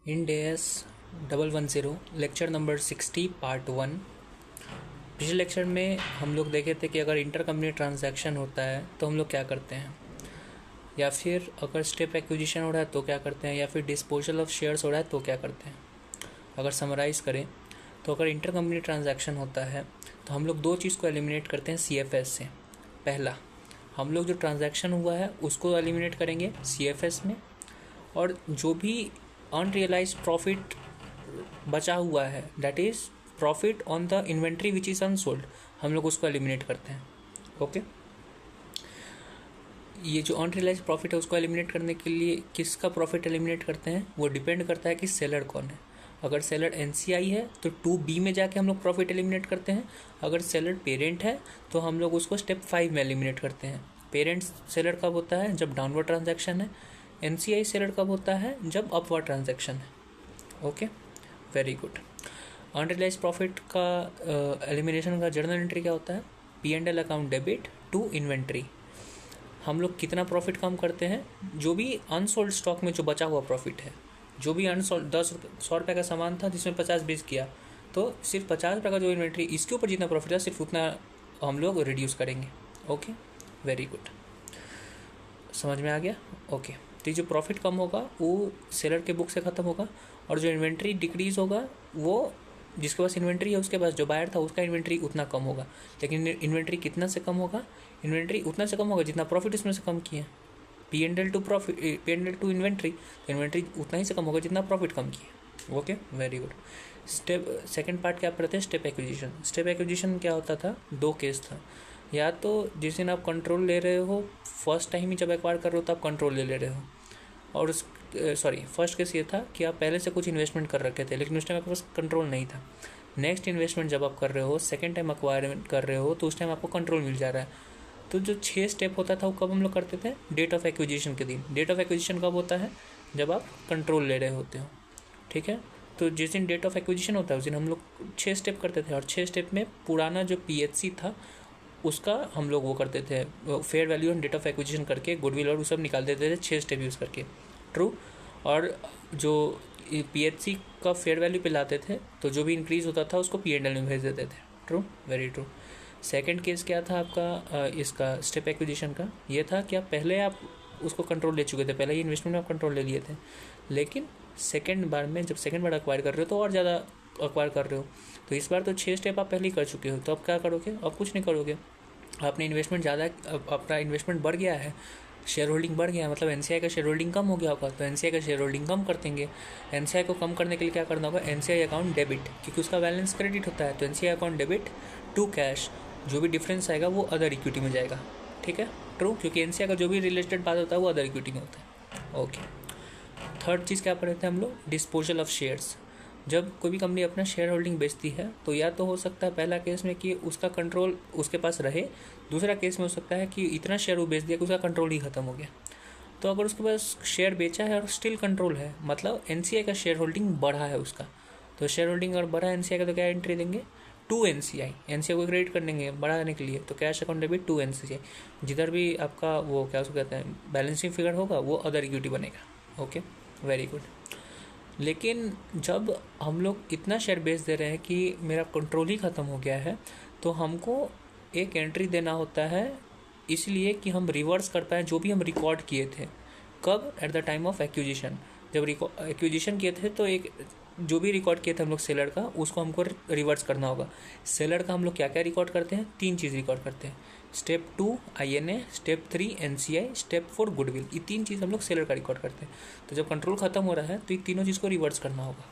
इन डेस 110 lecture number 60 part 1। पिछले lecture में हम लोग देखे थे कि अगर इंटर कंपनी ट्रांजैक्शन होता है तो हम लोग क्या करते हैं, या फिर अगर स्टेप एक्विजिशन हो रहा है तो क्या करते हैं, या फिर डिस्पोजल ऑफ शेयर्स हो रहा है तो क्या करते हैं। अगर समराइज करें तो अगर इंटर कंपनी ट्रांजैक्शन होता है तो हम लोग दो चीज़ को एलिमिनेट करते हैं CFS से। पहला, हम लोग जो ट्रांजैक्शन हुआ है उसको एलिमिनेट करेंगे CFS में, और जो भी अनरियलाइज प्रॉफिट बचा हुआ है, that is profit on the inventory which is unsold, हम लोग उसको एलिमिनेट करते हैं। ओके, ये जो अनरियलाइज प्रॉफिट है उसको एलिमिनेट करने के लिए किसका प्रॉफिट एलिमिनेट करते हैं, वो डिपेंड करता है कि सेलर कौन है। अगर सेलर NCI है तो 2B में जाके हम लोग प्रॉफिट एलिमिनेट करते हैं। अगर सेलर पेरेंट है तो हम लोग उसको स्टेप 5 में एलिमिनेट करते हैं। पेरेंट सेलर कब होता है, जब डाउनवर्ड ट्रांजैक्शन है। NCI सेलर कब होता है, जब अपवर्ड ट्रांजैक्शन है। Okay, very good. Unrealise profit का एलिमिनेशन का जर्नल एंट्री क्या होता है, P&L account debit to inventory. हम लोग कितना प्रॉफिट कम करते हैं, जो भी अनसोल्ड स्टॉक में जो बचा हुआ प्रॉफिट है, जो भी अनसोल्ड 100 रुपये का सामान था जिसमें 50-20 किया, तो सिर्फ 50 रुपये का जो इन्वेंट्री इसके ऊपर जितना प्रॉफिट है सिर्फ उतना हम लोग रिड्यूस करेंगे। ओके, वेरी गुड, समझ में आ गया। ओके, तो ये जो प्रॉफिट कम होगा वो सेलर के बुक से ख़त्म होगा, और जो इन्वेंट्री डिक्रीज होगा वो जिसके पास इन्वेंट्री है उसके पास जो बायर था उसका इन्वेंट्री उतना कम होगा। लेकिन इन्वेंट्री कितना से कम होगा, इन्वेंट्री उतना से कम होगा जितना प्रॉफिट उसमें से कम किए। P&L to profit, P&L to inventory, तो इन्वेंट्री उतना ही से कम होगा जितना प्रॉफिट कम किए। Okay, very good. Step second part क्या पढ़ते हैं, स्टेप एक्विजिशन। स्टेप एक्विजिशन क्या होता था, दो केस था। या तो जिस दिन आप कंट्रोल ले रहे हो, फर्स्ट टाइम ही जब एक्वायर कर रहे हो तो आप कंट्रोल ले रहे हो, और उस फर्स्ट केस ये था कि आप पहले से कुछ इन्वेस्टमेंट कर रखे थे लेकिन उस टाइम आपके पास कंट्रोल नहीं था। नेक्स्ट इन्वेस्टमेंट जब आप कर रहे हो, सेकेंड टाइम एक्वायर कर रहे हो, तो उस टाइम आपको कंट्रोल मिल जा रहा है। तो जो 6 स्टेप होता था वो कब हम लोग करते थे, डेट ऑफ एक्विजिशन के दिन। डेट ऑफ एक्विजिशन कब होता है, जब आप कंट्रोल ले रहे होते हो। ठीक है, तो जिस दिन डेट ऑफ एक्विजिशन होता है उस दिन हम लोग 6 स्टेप करते थे, और 6 स्टेप में पुराना जो PHC था उसका हम लोग वो करते थे, fair value and date of acquisition करके गुडविल और वो सब निकाल देते थे 6 स्टेप यूज़ करके। ट्रू। और जो PHC का फेयर वैल्यू पे लाते थे तो जो भी इंक्रीज़ होता था उसको P&L में भेज देते थे। True, very true. Second case क्या था आपका इसका स्टेप एक्विजिशन का, ये था कि आप पहले आप उसको कंट्रोल ले चुके थे, पहले ही इन्वेस्टमेंट में आप कंट्रोल ले लिए थे, लेकिन सेकंड बार में जब सेकंड बार एक्वायर कर रहे हो तो और ज़्यादा एक्वायर कर रहे हो, तो इस बार तो 6 स्टेप आप पहले ही कर चुके हो, तो अब क्या करोगे, अब कुछ नहीं करोगे। आपने इन्वेस्टमेंट ज़्यादा, अपना इन्वेस्टमेंट बढ़ गया है, शेयर होल्डिंग बढ़ गया, मतलब NCI का शेयर होल्डिंग कम हो गया होगा, तो NCI का शेयर होल्डिंग कम कर देंगे। NCI को कम करने के लिए क्या करना होगा, NCI अकाउंट डेबिट, क्योंकि उसका बैलेंस क्रेडिट होता है, तो NCI account debit to cash, जो भी डिफरेंस आएगा वो अदर इक्विटी में जाएगा। ठीक है, ट्रू, क्योंकि NCI का जो भी रिलेटेड बात होता है वो अदर इक्विटी में होता है। ओके, थर्ड चीज़ क्या पढ़े थे हम लोग, डिस्पोजल ऑफ शेयर्स। जब कोई भी कंपनी अपना शेयर होल्डिंग बेचती है तो या तो हो सकता है पहला केस में कि उसका कंट्रोल उसके पास रहे, दूसरा केस में हो सकता है कि इतना शेयर वो बेच दिया कि उसका कंट्रोल ही खत्म हो गया। तो अगर उसके पास शेयर बेचा है और स्टिल कंट्रोल है, मतलब NCI का शेयर होल्डिंग बढ़ा है उसका, तो शेयर होल्डिंग अगर बढ़ा है NCI का तो क्या एंट्री देंगे, टू NCI को क्रेडिट कर देंगे बढ़ाने के लिए, तो cash account debit to NCI। जिधर भी आपका वो क्या उसको कहते हैं बैलेंसिंग फिगर होगा वो अदर इक्विटी बनेगा। Okay, very good. लेकिन जब हम लोग इतना शेयर बेच दे रहे हैं कि मेरा कंट्रोल ही ख़त्म हो गया है, तो हमको एक एंट्री देना होता है, इसलिए कि हम रिवर्स कर पाएँ जो भी हम रिकॉर्ड किए थे। कब, eight the time of acquisition. जब एक्विजिशन किए थे तो एक जो भी रिकॉर्ड किए थे हम लोग सेलर का, उसको हमको रिवर्स करना होगा। सेलर का हम लोग क्या क्या रिकॉर्ड करते हैं, 3 चीज़ रिकॉर्ड करते हैं, step 2 INA, step 3 NCI, step 4 goodwill. ये 3 चीज़ हम लोग सेलर का रिकॉर्ड करते हैं। तो जब कंट्रोल खत्म हो रहा है तो ये तीनों चीज़ को रिवर्स करना होगा।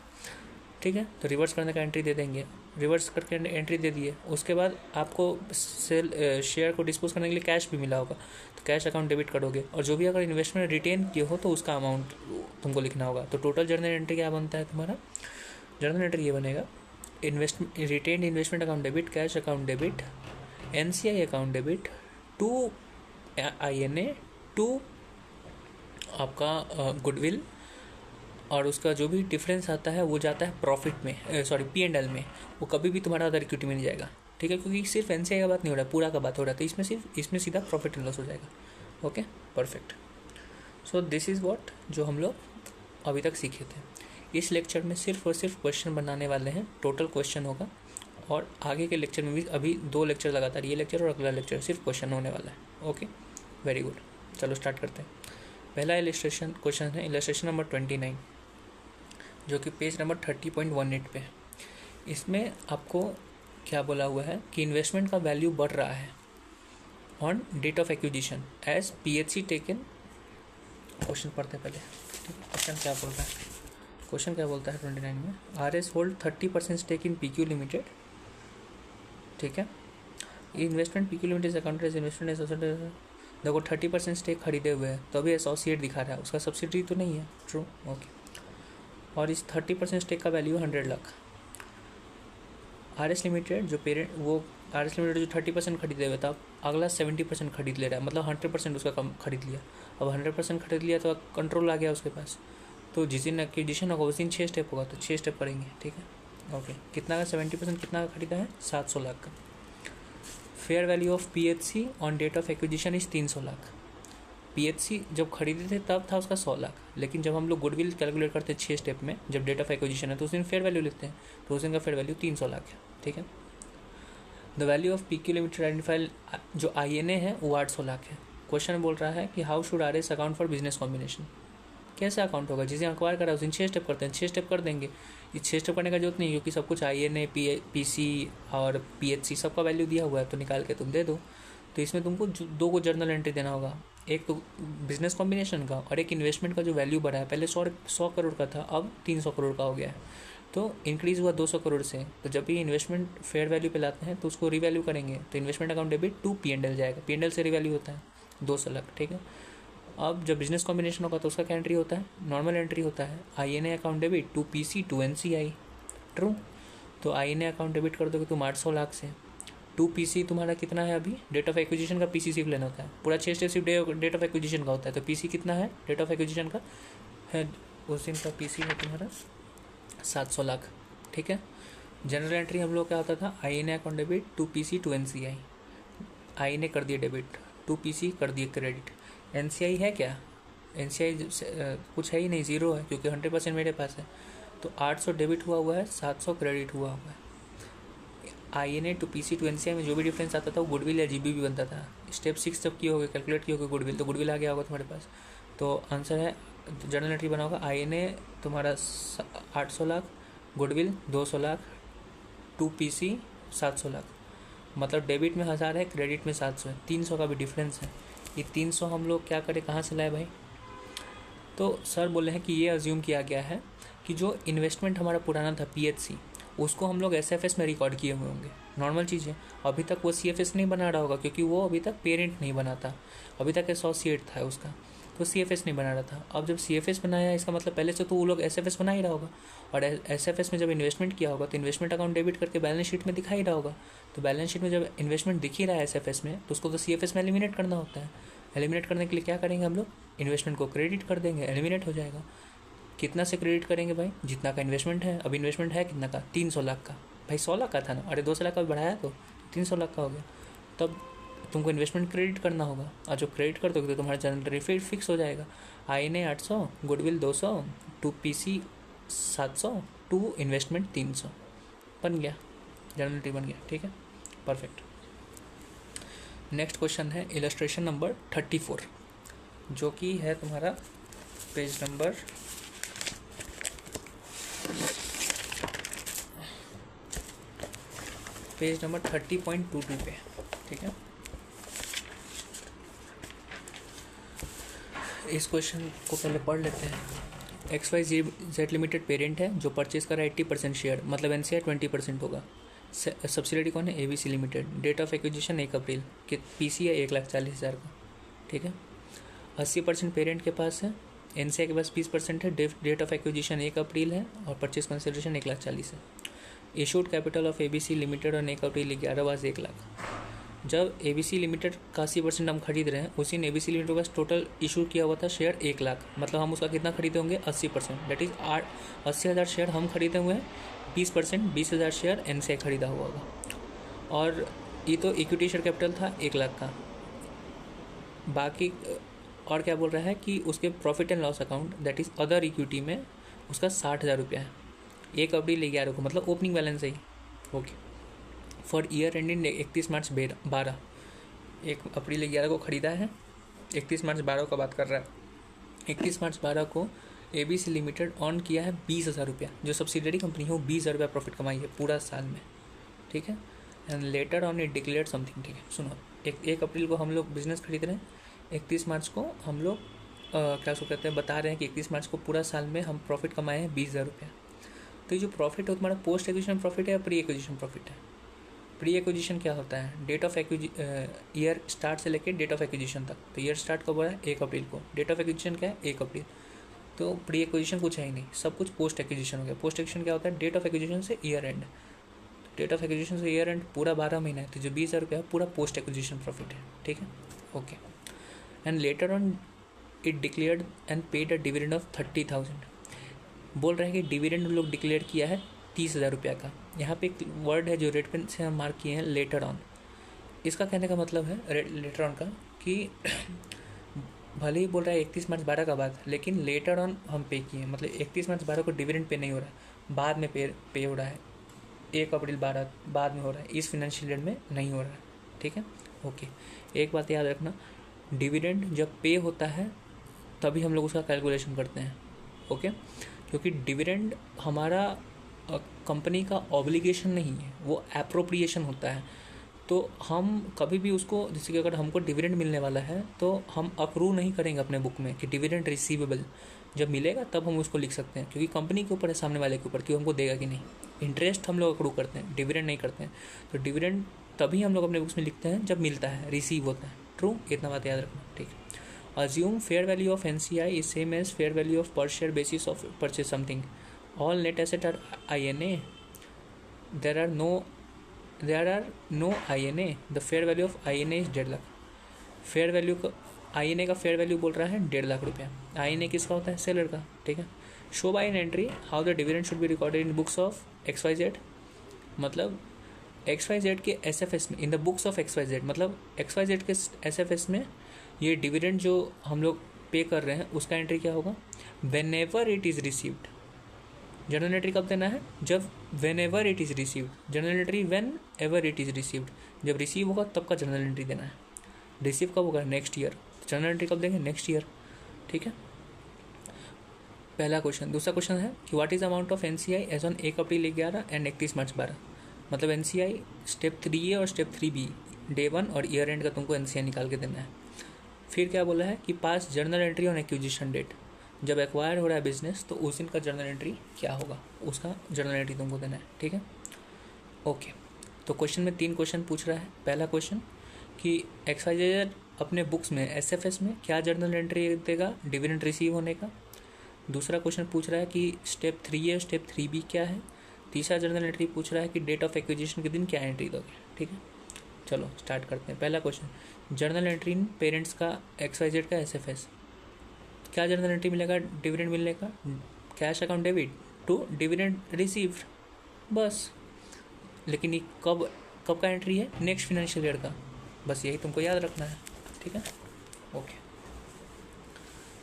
ठीक है, तो रिवर्स करने का एंट्री दे देंगे, रिवर्स करके एंट्री दे दिए, उसके बाद आपको शेयर को डिस्पोज करने के लिए कैश भी मिला होगा, तो कैश अकाउंट डेबिट करोगे, और जो भी अगर इन्वेस्टमेंट रिटेन किए हो तो उसका अमाउंट तुमको लिखना होगा। तो टोटल जर्नल एंट्री क्या बनता है तुम्हारा, जर्नल एंट्री ये बनेगा, retain investment account debit, cash account debit, NCI account debit to INA to आपका गुडविल, और उसका जो भी डिफरेंस आता है वो जाता है प्रॉफिट में, P&L में, वो कभी भी तुम्हारा अदर इक्विटी में नहीं जाएगा। ठीक है, क्योंकि सिर्फ NCI का बात नहीं हो रहा है, पूरा का बात हो रहा है, तो इसमें सीधा प्रॉफिट एंड लॉस हो जाएगा। Okay, perfect. So this is what जो हम लोग अभी तक सीखे थे। इस लेक्चर में सिर्फ और सिर्फ क्वेश्चन बनाने वाले हैं, टोटल क्वेश्चन होगा, और आगे के लेक्चर में भी अभी 2 लेक्चर लगातार, ये लेक्चर और अगला लेक्चर सिर्फ क्वेश्चन होने वाला है। ओके, वेरी गुड, चलो स्टार्ट करते हैं। पहला इलस्ट्रेशन क्वेश्चन है इलस्ट्रेशन नंबर 29, जो कि पेज नंबर 30.18 पे है। इसमें आपको क्या बोला हुआ है कि इन्वेस्टमेंट का वैल्यू बढ़ रहा है on date of acquisition as PHC taken. Question पढ़ते पहले, क्वेश्चन क्या बोलता है, क्वेश्चन क्या बोलता है 29 में, RS hold 30% stake in PQ limited. ठीक है, investment PQ limited accounted as investment associate. देखो 30% स्टेक खरीदे हुए हैं तो अभी एसोसिएट दिखा रहा है, उसका सब्सिडी तो नहीं है। True, okay. और इस 30% स्टेक का वैल्यू 100 लाख। RS लिमिटेड जो पेरेंट, वो RS लिमिटेड जो 30% खरीदे हुए था, अगला 70% खरीद ले रहा है, मतलब 100% उसका कम खरीद लिया। अब 100% खरीद लिया तो कंट्रोल आ गया उसके पास। तो जिस दिन एक्विजिशन होगा उस दिन 6 स्टेप होगा, तो 6 स्टेप करेंगे। ठीक है, ओके। कितना का 70% कितना का खरीदा है, 700 लाख का। Fair value of PHC on date of acquisition is 300 lakh. PHC जब खरीदे थे तब था उसका 100 लाख, लेकिन जब हम लोग गुडविल कैलकुलेट करते हैं 6 स्टेप में, जब डेट ऑफ एक्विजिशन है तो उस दिन फेयर वैल्यू लेते हैं, तो उस दिन का फेयर वैल्यू 300 लाख है। ठीक है, the value of PQ limited identified जो INA है वो 800 लाख है। क्वेश्चन बोल रहा है कि how should RS account for business combination, कैसे अकाउंट होगा। जिसे अक्वायर करा उस दिन 6 स्टेप करते हैं, 6 स्टेप कर देंगे। ये 6 स्टेप करने का जरूरत नहीं, क्योंकि सब कुछ INA PC और PHC सबका वैल्यू दिया हुआ है, तो निकाल के तुम दे दो। तो इसमें तुमको 2 को जर्नल एंट्री देना होगा, एक तो बिजनेस कॉम्बिनेशन का और एक इन्वेस्टमेंट का जो वैल्यू बढ़ा है। पहले 100 करोड़ का था, अब 300 करोड़ का हो गया है, तो इंक्रीज़ हुआ 200 करोड़ से। तो जब भी इन्वेस्टमेंट फेयर वैल्यू पे लाते हैं तो उसको रिवैल्यू करेंगे, तो investment account debit to P&L जाएगा, P&L से रिवैल्यू होता है 200 लाख। ठीक है, अब जब बिजनेस कॉम्बिनेशन होगा तो उसका क्या एंट्री होता है, नॉर्मल एंट्री होता है, INA account debit to PC to NCI। True, तो INA अकाउंट डेबिट कर दोगे तुम 800 लाख से। टू PC तुम्हारा कितना है अभी, डेट ऑफ एक्विजिशन का PC सिर्फ लेना होता है, पूरा 6 स्टेप सिर्फ डेट ऑफ एक्विजिशन का होता है। तो PC कितना है डेट ऑफ एक्विजिशन का है, उस दिन का PC है तुम्हारा 700 लाख। ठीक है, जनरल एंट्री हम लोग क्या होता था, INA account debit to PC to NCI। INA कर दिए डेबिट, टू PC कर दिए क्रेडिट। NCI है क्या, NCI कुछ है ही नहीं, 0 है, क्योंकि 100% मेरे पास है। तो 800 डेबिट हुआ है, 700 क्रेडिट हुआ है। INA to PC to NCI में जो भी डिफरेंस आता था वो गुडविल या GB भी बनता था। स्टेप 6 जब किए होगे, कैलकुलेट किए होगे गुडविल, तो गुडविल आ गया होगा तुम्हारे पास। तो आंसर है, जनरल एंट्री बना होगा INA तुम्हारा 800 lakh, goodwill 200 lakh, to PC 700 lakh. मतलब डेबिट में 1000 है, क्रेडिट में 700 है, 300 का भी डिफरेंस है। ये 300 हम लोग क्या करें, कहाँ से लाए भाई। तो सर बोले हैं कि ये अज्यूम किया गया है कि जो इन्वेस्टमेंट हमारा पुराना था PHC, उसको हम लोग SFS में रिकॉर्ड किए हुए होंगे। नॉर्मल चीज़ है, अभी तक वो CFS नहीं बना रहा होगा, क्योंकि वो अभी तक पेरेंट नहीं बना था, अभी तक एसोसिएट था उसका, तो CFS नहीं बना रहा था। अब जब CFS बनाया, इसका मतलब पहले से तो वो लोग SFS बना ही रहा होगा, और SFS में जब इन्वेस्टमेंट किया होगा तो इन्वेस्टमेंट अकाउंट डेबिट करके बैलेंस शीट में दिखा ही रहा होगा। तो बैलेंस शीट में जब इन्वेस्टमेंट दिख ही रहा है SFS में, तो उसको तो CFS में एलिमिनेट करना होता है। एलिमिनेट करने के लिए क्या करेंगे हम लोग, इन्वेस्टमेंट को क्रेडिट कर देंगे, एलिमिनेट हो जाएगा। कितना से क्रेडिट करेंगे भाई, जितना का इन्वेस्टमेंट है। अब इन्वेस्टमेंट है कितना का, 300 लाख का। भाई 100 लाख का था ना, अरे 200 लाख का बढ़ाया तो 300 लाख का हो गया। तब तुमको इन्वेस्टमेंट क्रेडिट करना होगा, और जो क्रेडिट कर दोगे तो तुम्हारा जनरल एंट्री फिक्स हो जाएगा। INA 800, goodwill 200, to PC 700, to investment 300, बन गया, जनरल एंट्री बन गया। ठीक है, परफेक्ट। नेक्स्ट क्वेश्चन है इलस्ट्रेशन नंबर 34, जो कि है तुम्हारा पेज नंबर 30.22 पे। ठीक है, इस क्वेश्चन को पहले पढ़ लेते हैं। XYZ लिमिटेड पेरेंट है जो परचेज करा 80% शेयर, मतलब NCI 20% होगा। सब्सिडियरी कौन है, ABC limited. Date of acquisition 1 April, कि PC है 1,40,000 का। ठीक है, 80% पेरेंट के पास है, NCI के पास 20% है। डेट ऑफ एक्विजिशन 1 अप्रैल है, और परचेज कंसिडरेशन 1,40,000 है। Issued capital of ABC limited और 1 अप्रैल 11 बजे 1 लाख। जब ABC लिमिटेड का 80% हम खरीद रहे हैं, उसी ने ABC लिमिटेड के पास टोटल इशू किया हुआ था शेयर 1 लाख, मतलब हम उसका कितना खरीदे होंगे, 80%, दैट इज 80,000 शेयर हम खरीदे हुए हैं, 20% 20,000 शेयर NCI खरीदा हुआ होगा। और ये तो इक्विटी शेयर कैपिटल था 1 लाख का। बाकी और क्या बोल रहा है कि उसके profit and loss account, that is other equity में उसका 60,000 रुपया है 1 अप्रैल 11 को, मतलब ओपनिंग बैलेंस है। Okay, for year ending 31 March 12, 1 April 11 को ख़रीदा है, 31 मार्च 12 का बात कर रहा है। 31 मार्च 12 को ABC लिमिटेड ऑन किया है 20,000 रुपया, जो सब्सिडरी कंपनी है वो 20,000 रुपया प्रॉफिट कमाई है पूरा साल में, ठीक है। And later on it declare something, ठीक है। सुनो, 1 अप्रैल को हम लोग बिजनेस खरीद रहे हैं, 31 मार्च को हम लोग क्या उसको कहते हैं, बता रहे हैं कि 31 मार्च को पूरा साल में हम प्रॉफिट कमाए हैं 20,000 रुपया। तो ये जो प्रॉफिट है तुम्हारा पोस्ट एक्विजिशन प्रॉफिट है या प्री एक्विजिशन प्रॉफिट है? प्री एक्विजिशन क्या होता है, डेट ऑफ ईयर स्टार्ट से लेकर डेट ऑफ एक्विजिशन तक। तो ईयर स्टार्ट कब हो रहा है? 1 अप्रैल को। डेट ऑफ एक्विजिशन क्या है? 1 अप्रैल। तो प्री एक्विजिशन कुछ है ही नहीं, सब कुछ पोस्ट एक्विजिशन हो गया। पोस्ट एक्विजिशन क्या होता है? डेट ऑफ एक्विजिशन से year end. Date of acquisition से ईयर एंड पूरा 12 महीना है, तो जो 20,000 रुपया है पूरा पोस्ट एक्विजिशन प्रॉफिट है, ठीक है। Okay, and later on it declared and paid a dividend of 30,000। बोल रहे हैं कि डिविडेंड हम लोग डिक्लेयर किया है 30,000 रुपया का। यहाँ पे एक वर्ड है जो रेड पेन से हम मार्क किए हैं, लेटर ऑन। इसका कहने का मतलब है लेटर ऑन का कि भले ही बोल रहा है 31 मार्च 12 का बाद, लेकिन लेटर ऑन हम पे किए हैं, मतलब 31 मार्च 12 को डिविडेंड पे नहीं हो रहा है, बाद में पे हो रहा है। 1 अप्रैल 12 बाद में हो रहा है, इस फाइनेंशियल ईयर में नहीं हो रहा है, ठीक है। ओके, एक बात याद रखना, डिविडेंड जब पे होता है तभी हम लोग उसका कैलकुलेशन करते हैं, ओके। क्योंकि डिविडेंड हमारा कंपनी का ऑब्लिगेशन नहीं है, वो एप्रोप्रिएशन होता है। तो हम कभी भी उसको, जैसे कि अगर हमको डिविडेंड मिलने वाला है तो हम अक्रू नहीं करेंगे अपने बुक में कि डिविडेंड रिसीवेबल, जब मिलेगा तब हम उसको लिख सकते हैं, क्योंकि कंपनी के ऊपर है, सामने वाले के ऊपर, कि हमको देगा कि नहीं। इंटरेस्ट हम लोग अक्रू करते हैं, डिविडेंड नहीं करते हैं। तो डिविडेंड तभी हम लोग अपने बुक्स में लिखते हैं जब मिलता है, रिसीव होता है। ट्रू, इतना बात याद रखना, ठीक है। Assume fair value of NCI is same as fair value of per share basis of purchase something. All net asset are INA. There are no INA. The fair value of INA is 1.5 lakh. Fair value का INA का fair value बोल रहा है 1.5 लाख रुपया। INA किसका होता है? Seller का, ठीक है। Show by an entry how the dividend should be recorded in books of XYZ, मतलब XYZ के SFS में, in the books of XYZ, मतलब XYZ के SFS में ये डिविडेंड जो हम लोग पे कर रहे हैं उसका एंट्री क्या होगा? When ever it is received. Journal entry कब देना है? जब when ever it is received. Journal entry when ever it is received, जब रिसीव होगा तब का जर्नल एंट्री देना है। रिसीव कब होगा? Next year. जर्नल एंट्री कब देंगे? नेक्स्ट ईयर, ठीक है। पहला क्वेश्चन। दूसरा क्वेश्चन है कि what is amount of NCI as on 1 April 11 and 31 March 12। मतलब NCI स्टेप 3A और स्टेप 3B, डे 1 और ईयर एंड का तुमको NCI निकाल के देना है। फिर क्या बोला है कि pass journal entry on acquisition date, जब एक्वायर हो रहा है बिजनेस तो उस दिन का जर्नल एंट्री क्या होगा, उसका जर्नल एंट्री तुमको देना है, ठीक है। ओके, तो क्वेश्चन में 3 क्वेश्चन पूछ रहा है। पहला क्वेश्चन कि XYZ अपने बुक्स में SFS में क्या जर्नल एंट्री देगा डिविडेंड रिसीव होने का। दूसरा क्वेश्चन पूछ रहा है कि स्टेप 3A स्टेप 3B क्या है। तीसरा जर्नल एंट्री पूछ रहा है कि डेट ऑफ एक्विजिशन के दिन क्या एंट्री दोगे, ठीक है। चलो स्टार्ट करते हैं। पहला question, journal entry in parents का XYZ का SFS, क्या जर्नल एंट्री मिलेगा डिविडेंड मिलने का? Cash account debit to dividend received, बस। लेकिन ये कब का एंट्री है? नेक्स्ट फाइनेंशियल ईयर का, बस यही तुमको याद रखना है, ठीक है। ओके,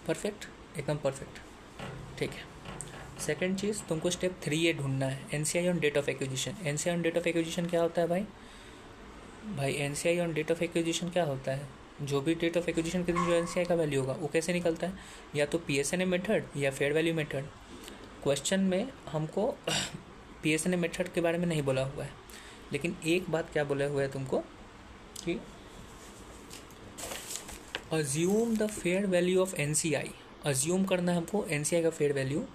परफेक्ट, एकदम परफेक्ट, ठीक है। सेकेंड चीज़, तुमको स्टेप 3A ढूंढना है, NCI on date of acquisition. NCI on date of acquisition क्या होता है भाई NCI on date of acquisition क्या होता है? जो भी डेट ऑफ एक्विजिशन के दिन जो NCI का वैल्यू होगा वो कैसे निकलता है? या तो PSNA मेथड या फेयर वैल्यू मेथड। क्वेश्चन में हमको PSNA मेथड के बारे में नहीं बोला हुआ है, लेकिन एक बात क्या बोला हुआ है तुमको कि assume the fair value of NCI। Assume करना है हमको NCI का fair value,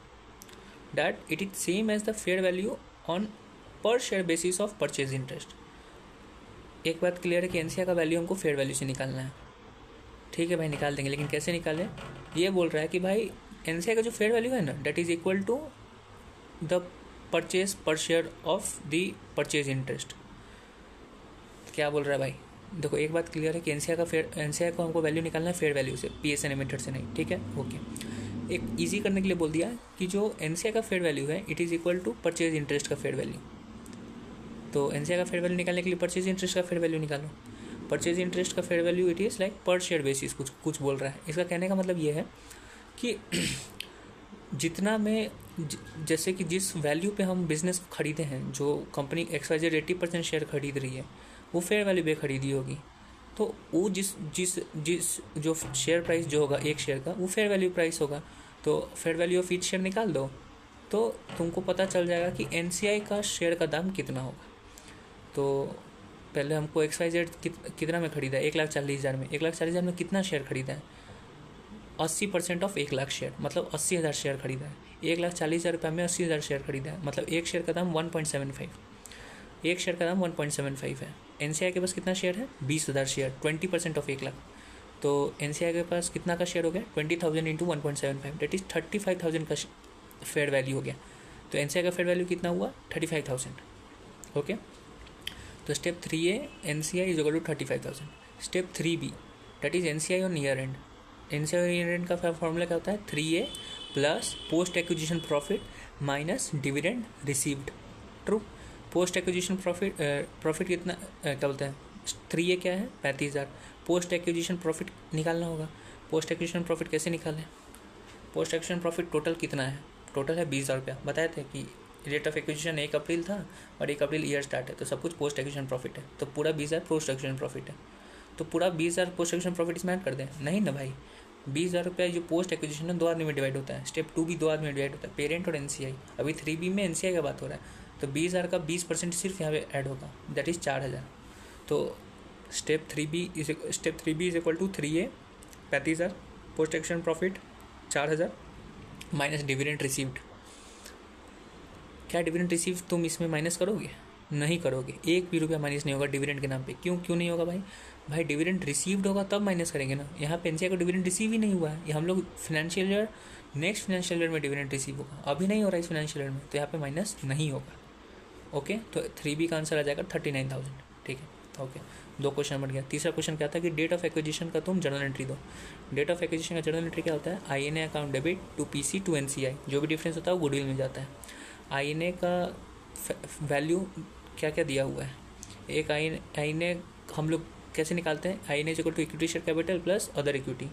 that it is same as the fair value on per share basis of purchase interest. एक बात क्लियर है कि NCI का वैल्यू हमको फेयर वैल्यू से निकालना है, ठीक है भाई, निकाल देंगे, लेकिन कैसे निकालें? ये बोल रहा है कि भाई NCI का जो फेयर वैल्यू है ना, that is equal to the purchase per share of the purchase interest. क्या बोल रहा है भाई? देखो एक बात क्लियर है कि NCI को हमको वैल्यू निकालना है फेयर वैल्यू से, PSNA मेथड से नहीं, ठीक है। ओके, एक ईजी करने के लिए बोल दिया कि जो NCI का फेयर वैल्यू है it is equal to purchase interest का फेयर वैल्यू। तो NCI का फेयर वैल्यू निकालने के लिए परचेज इंटरेस्ट का फेयर वैल्यू निकालो। परचेज इंटरेस्ट का fair value it is like per share basis, कुछ बोल रहा है। इसका कहने का मतलब ये है कि जितना में जैसे कि जिस वैल्यू पे हम बिज़नेस खरीदे हैं, जो कंपनी XYZ 80% शेयर खरीद रही है, वो फेयर वैल्यू पे खरीदी होगी, तो वो जिस जिस जिस जो शेयर प्राइस जो होगा एक शेयर का, वो फेयर वैल्यू प्राइस होगा। तो fair value of each share निकाल दो, तो तुमको पता चल जाएगा कि NCI का शेयर का दाम कितना होगा। तो पहले हमको XYZ कितना में खरीदा है, 1,40,000 में। 1,40,000 में कितना शेयर खरीदा है? 80% ऑफ 1 लाख शेयर, मतलब 80,000 शेयर खरीदा है। 1,40,000 रुपये में 80,000 शेयर खरीदा है, मतलब एक शेयर का दाम 1.75, एक शेयर का दाम 1.75 है। NCI के पास कितना शेयर है? 20,000 शेयर, 20% ऑफ 1 लाख। तो NCI के पास कितना का शेयर हो गया? 20,000 इंटू 1.75, डेट इज़ 35,000 का फेयर वैल्यू हो गया। तो NCI का फेयर वैल्यू कितना हुआ? 35,000। ओके, तो step 3A NCI is equal to 35,000। Step 3B that is NCI on year end. NCI on year end का फॉर्मूला क्या होता है? 3A plus post acquisition profit minus dividend received. True. Post acquisition profit कितना क्या बोलते हैं? 3A क्या है? 35,000। पोस्ट एक्विजिशन प्रॉफिट निकालना होगा। पोस्ट एक्विजिशन प्रॉफिट कैसे निकालें? पोस्ट एक्विजिशन प्रॉफिट टोटल कितना है? टोटल है 20,000 रुपया। बताए थे कि रेट ऑफ एक्विजिशन 1 अप्रैल था और 1 अप्रैल ईयर स्टार्ट है, तो सब कुछ पोस्ट एक्विजिशन प्रॉफिट है। तो पूरा 20,000 पोस्ट एक्विजिशन प्रॉफिट है, तो पूरा 20,000 पोस्ट एक्विजिशन प्रॉफिट इसमें ऐड कर दें? नहीं ना भाई, 20,000 रुपया जो पोस्ट एक्विजिशन है 2 आदमी में डिवाइड होता है। स्टेप 2 भी 2 आदमी में डिवाइड होता है, पेरेंट और NCI। अभी 3B में NCI का बात हो रहा है, तो 20,000 का 20% सिर्फ यहाँ पे ऐड होगा, दैट इज़ 4,000। तो step 3B is equal to 3A 35,000, post acquisition profit 4,000 minus dividend received. क्या डिविडेंड रिसीव तुम इसमें माइनस करोगे? नहीं करोगे, 1 भी रुपया माइनस नहीं होगा डिविडेंड के नाम पे। क्यों नहीं होगा भाई डिविडेंड रिसीव्ड होगा तब माइनस करेंगे ना। यहाँ पे NCI को डिविडेंड रिसीव ही नहीं हुआ है, ये हम लोग financial year next financial year में डिविडेंड रिसीव होगा, अभी नहीं हो रहा है इस फाइनेंशियल ईयर में, तो यहाँ पे माइनस नहीं होगा। ओके, तो 3B का आंसर आ जाएगा 39,000। ठीक है, ओके, 2 क्वेश्चन बन गया। तीसरा क्वेश्चन क्या था कि डेट ऑफ एक्विजिशन का तुम जर्नल एंट्री दो। डेट ऑफ एक्विजिशन का जर्नल एंट्री क्या होता है? INA account debit to PC to NCI, जो भी डिफरेंस होता है वो गुडविल में जाता है। INA का वैल्यू क्या क्या दिया हुआ है? एक INA हम लोग कैसे निकालते हैं? INA is equal to equity share capital plus other equity.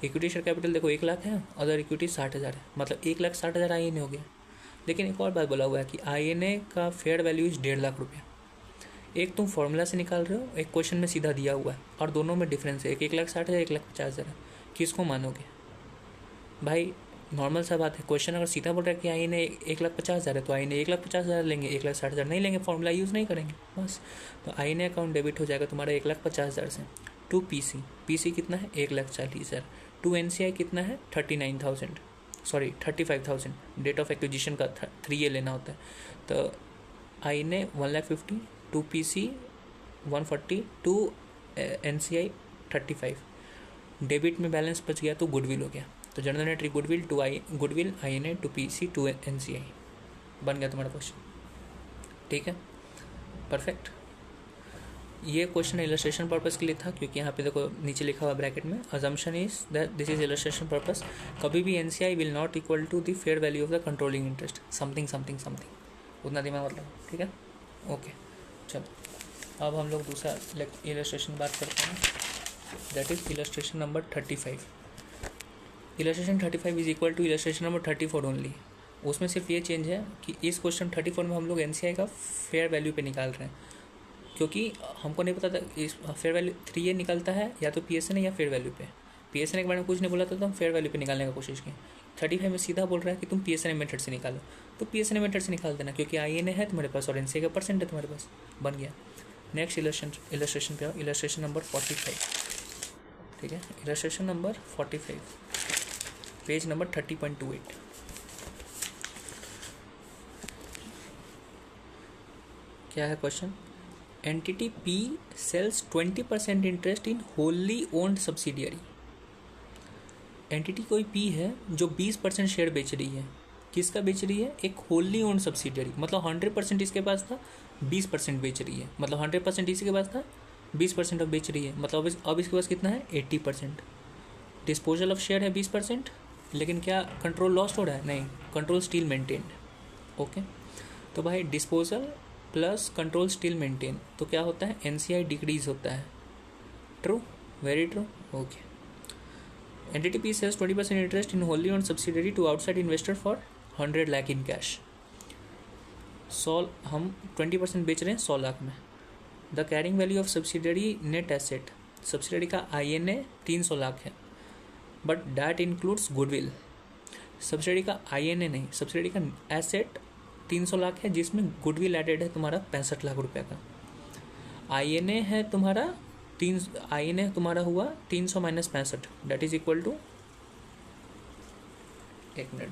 Equity share capital देखो 1 लाख है, अदर इक्विटी 60,000 है, मतलब 1,60,000 INA हो गया। लेकिन एक और बात बोला हुआ है कि INA का फेयर वैल्यू इज 1.5 लाख रुपया। एक तुम फॉर्मूला से निकाल रहे हो, एक क्वेश्चन में सीधा दिया हुआ है, और दोनों में डिफरेंस है, एक 1,60,000 1,50,000 है। किसको मानोगे भाई? नॉर्मल सा बात है, क्वेश्चन अगर सीधा बोल रहा है कि INA 1,50,000 है तो INA 1,50,000 लेंगे, 1,60,000 नहीं लेंगे, फॉर्मूला यूज़ नहीं करेंगे बस। तो INA अकाउंट डेबिट हो जाएगा तुम्हारा 1,50,000 से टू PC कितना है? 1,40,000 टू NCI कितना है? 35,000। डेट ऑफ एक्विजिशन का 3A लेना होता है, तो INA 1,50,000 to PC 140 to NCI 35। Debit में बैलेंस बच गया तो गुडविल हो गया, तो journal entry goodwill INA to PC to NCI बन गया तुम्हारा क्वेश्चन। ठीक है, परफेक्ट। ये क्वेश्चन इलस्ट्रेशन पर्पस के लिए था, क्योंकि यहाँ पे देखो नीचे लिखा हुआ ब्रैकेट में, assumption is that this is illustration purpose. कभी भी NCI will not equal to the fair value of the controlling interest something, उतना दिमाग मतलब। ठीक है, ओके, चलो अब हम लोग दूसरा इलस्ट्रेशन बात करते हैं, that is illustration number 35। Illustration 35 is equal to illustration number 34 only. उसमें सिर्फ ये चेंज है कि इस क्वेश्चन 34 में हम लोग NCI का फेयर वैल्यू पे निकाल रहे हैं, क्योंकि हमको नहीं पता था इस फेयर वैल्यू 3A निकलता है या तो PSN या फेयर वैल्यू पे। PSN के बारे में कुछ नहीं बोला था, तो हम फेयर वैल्यू पे निकालने का कोशिश की। 35 में सीधा बोल रहा है कि तुम PSN मेथड से निकालो, तो PSN मेथड से निकाल देना, क्योंकि INA है तुम्हारे पास और NCI का परसेंट है तुम्हारे पास, बन गया। नेक्स्ट इलस्ट्रेशन पे आओ, इलस्ट्रेशन नंबर 45। ठीक है, इलस्ट्रेशन नंबर 45, पेज नंबर 30.28। क्या है question? Entity P sells 20% interest in wholly owned subsidiary. Entity कोई P है जो 20% शेयर बेच रही है। किसका बेच रही है? एक होली ओन्ड सब्सिडियरी, मतलब 100% इसके पास था, 20% बेच रही है, मतलब 100% इसके पास था, 20% अब बेच रही है, मतलब अब इसके पास कितना है? 80%। डिस्पोजल ऑफ शेयर है 20%, लेकिन क्या कंट्रोल लॉस्ट हो रहा है? नहीं, कंट्रोल स्टिल मेंटेन्ड। ओके, तो भाई disposal plus control still maintain, तो क्या होता है? NCI डिक्रीज होता है। True, very true. Okay entity P sells 20% interest in wholly owned subsidiary to outside investor for 100 lakh in cash. 100 हम 20% बेच रहे हैं 100 लाख में। The carrying value of subsidiary net asset, subsidiary का INA 300 लाख है, but that includes goodwill. Subsidiary का INA नहीं, subsidiary का एसेट 300 लाख है जिसमें गुडविल एडेड है तुम्हारा 65 लाख रुपये का। INA है तुम्हारा INA तुम्हारा हुआ 300 minus 65, that is equal to, एक मिनट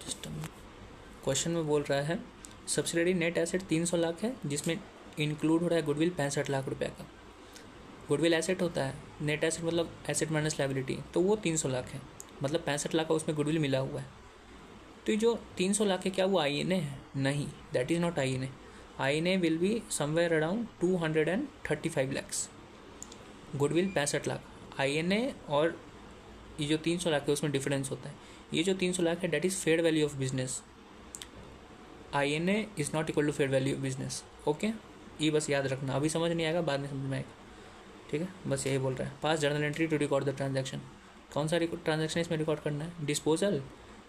जस्ट क्वेश्चन में बोल रहा है सब्सिडरी नेट एसेट 300 लाख है जिसमें इंक्लूड हो रहा है गुडविल 65 लाख रुपये का। गुडविल एसेट होता है, नेट एसेट मतलब एसेट माइनस लायबिलिटी, तो वो 300 लाख है, मतलब 65 लाख का उसमें गुडविल मिला हुआ है। तो ये जो 300 लाख है क्या वो INA है? नहीं, that is not INA। INA will be somewhere around 235 lakhs, goodwill 65 lakh. INA और ये जो 300 लाख है उसमें डिफरेंस होता है। ये जो 300 लाख है that is fair value of business, INA is not equal to fair value of business. Okay, ये बस याद रखना, अभी समझ नहीं आएगा बाद में समझ में आएगा, ठीक है। बस यही बोल रहा है। Pass journal entry to record the transaction, कौन सा ट्रांजैक्शन इसमें रिकॉर्ड करना है? Disposal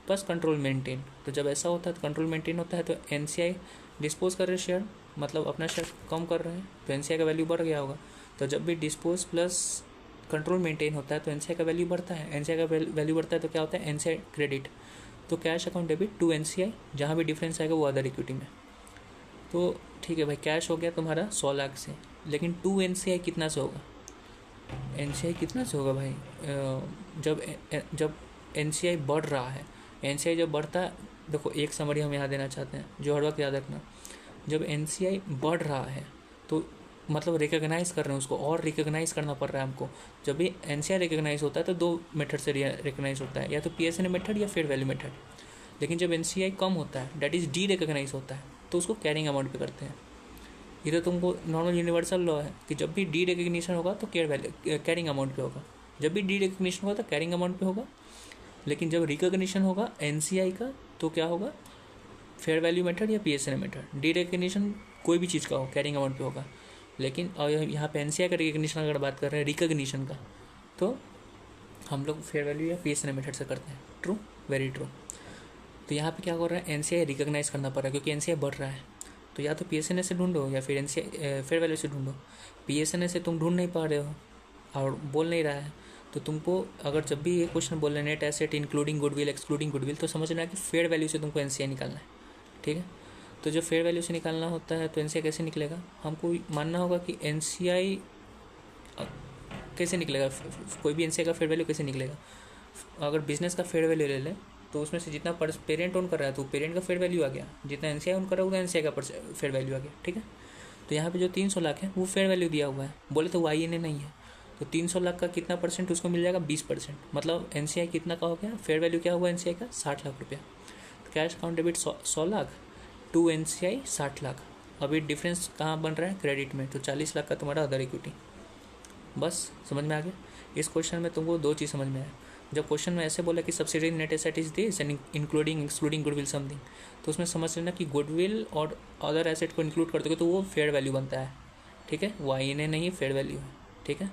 plus control maintain. तो जब ऐसा होता है तो कंट्रोल मेंटेन होता है, तो NCI डिस्पोज कर रहे शेयर, मतलब अपना शेयर कम कर रहे हैं, तो NCI का वैल्यू बढ़ गया होगा। तो जब भी डिस्पोज प्लस कंट्रोल मेंटेन होता है तो NCI का वैल्यू बढ़ता है। NCI का वैल्यू बढ़ता है तो क्या होता है? NCI credit. तो cash account debit to NCI, जहाँ भी डिफरेंस आएगा वो अदर इक्विटी में। तो ठीक है भाई, कैश हो गया तुम्हारा 100 लाख से, लेकिन टू NCI कितना से होगा? NCI कितना से होगा भाई? जब NCI बढ़ रहा है, NCI जब बढ़ता है, देखो एक समरी हम यहाँ देना चाहते हैं जो हर वक्त याद रखना, जब NCI बढ़ रहा है तो मतलब रिकॉग्नाइज कर रहे हैं उसको, और रिकॉग्नाइज करना पड़ रहा है हमको। जब भी NCI रिकॉग्नाइज होता है तो 2 मेथड से रिकॉग्नाइज होता है, या तो PSNA मेथड या फेयर वैल्यू मेथड। लेकिन जब NCI कम होता है, डेट इज़ डी रिकॉग्नाइज होता है, तो उसको कैरिंग अमाउंट पे करते हैं। ये तो तुमको नॉर्मल यूनिवर्सल लॉ है कि जब भी डी रिकग्निशन होगा तो कैरिंग अमाउंट पे होगा, जब भी डी रिकग्निशन होगा तो कैरिंग अमाउंट पे होगा। लेकिन जब रिकग्निशन होगा NCI का तो क्या होगा? फेयर वैल्यू मेथड या PSNA मेथड। डी रिकग्निशन कोई भी चीज़ का हो, कैरिंग अमाउंट पे होगा। लेकिन और यहाँ पे NCI का रिकग्निशन अगर बात कर रहे हैं रिकग्निशन का, तो हम लोग फेयर वैल्यू या PSNA मेथड से करते हैं। True, very true. तो यहाँ पे क्या हो रहा है? NCI रिकग्नाइज करना पड़ रहा है क्योंकि NCI बढ़ रहा है, तो या तो PSNA से ढूंढो या फिर NCI फेयर वैल्यू से ढूंढो। PSNA से तुम ढूंढ नहीं पा रहे हो और बोल नहीं रहा है, तो तुमको अगर जब भी ये क्वेश्चन बोल रहे हैं net asset including goodwill excluding goodwill, तो समझना है कि फेयर वैल्यू से तुमको NCI निकालना है, ठीक है। तो जब फेयर वैल्यू से निकालना होता है तो NCI कैसे निकलेगा? हमको मानना होगा कि NCI कैसे निकलेगा, कोई भी NCI का फेयर वैल्यू कैसे निकलेगा। अगर बिजनेस का फेयर वैल्यू ले लें तो उसमें से जितना पेरेंट ओन कर रहा है तो पेरेंट का फेयर वैल्यू आ गया, जितना NCI ओन कर रहा है उतना NCI का फेयर वैल्यू आ गया, ठीक है। तो यहाँ पे जो 300 लाख है वो फेयर वैल्यू दिया हुआ है, बोले तो वो INA नहीं है, तो 300 लाख का कितना परसेंट उसको मिल जाएगा? 20%। मतलब NCI कितना का हो गया? फेयर वैल्यू क्या हुआ NCI का? 60 लाख रुपया। तो cash account debit 100 lakh to NCI 60 lakh. अभी डिफरेंस कहाँ बन रहा है? क्रेडिट में। तो 40 लाख का तुम्हारा अदर इक्विटी। बस समझ में आ गया। इस क्वेश्चन में तुमको 2 चीज़ समझ में आया। जब क्वेश्चन में ऐसे बोला कि subsidiary net asset is this and including excluding goodwill something, तो उसमें समझ लेना कि गुडविल और अदर एसेट को इंक्लूड कर दोगे तो वो फेयर वैल्यू बनता है, ठीक है। वो INA नहीं है, फेयर वैल्यू है, ठीक है।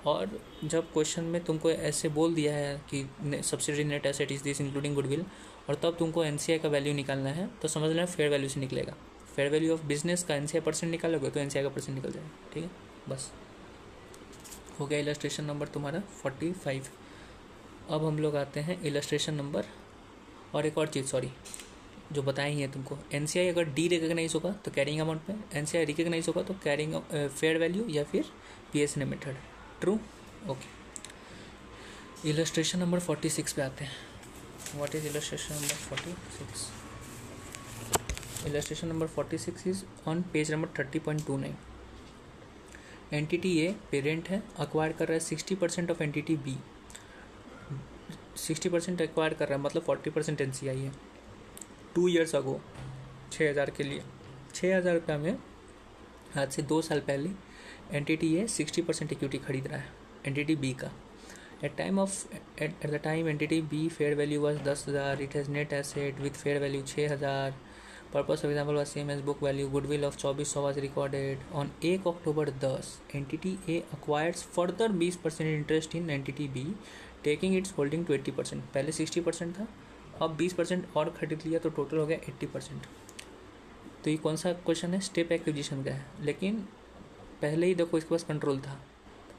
और जब क्वेश्चन में तुमको ऐसे बोल दिया है कि subsidiary net asset is this including goodwill, और तब तुमको NCI का वैल्यू निकालना है, तो समझ लेना फेयर वैल्यू से निकलेगा। फेयर वैल्यू ऑफ बिजनेस का NCI % निकालोगे तो NCI का % निकल जाएगा, ठीक है। बस हो गया इलस्ट्रेशन नंबर तुम्हारा 45। अब हम लोग आते हैं इलस्ट्रेशन नंबर, और एक और चीज़ सॉरी जो बताई है तुमको, NCI अगर डी रिकग्नाइज होगा तो कैरिंग अमाउंट पे, NCI रिकग्नाइज होगा तो कैरिंग फेयर वैल्यू या फिर PSNA method. True, okay. Illustration number 46 पे आते हैं। What is illustration number 46? Illustration number 46 is on page number 30.29। Entity a parent है, अक्वायर कर रहा है 60% ऑफ एंटिटी बी। 60% एक्वायर कर रहा है मतलब 40% NCI है। 2 ईयर्स अगो 6000 के लिए 6000 रुपये में आज से 2 साल पहले एंटिटी ए 60% इक्विटी खरीद रहा है एंटिटी बी का। Eight the time entity be fair value was 10,000, it has net asset with fair value 6000 purpose of example was same as book value. Goodwill of 2400 was recorded on 1 October 10. Entity A acquires further 20% interest in entity B taking its holding to 80%. पहले 60% था, अब 20% और खरीद लिया तो total हो गया 80%. तो ये कौन सा क्वेश्चन है? स्टेप एक्विजिशन का है. लेकिन पहले ही देखो इसके पास कंट्रोल था,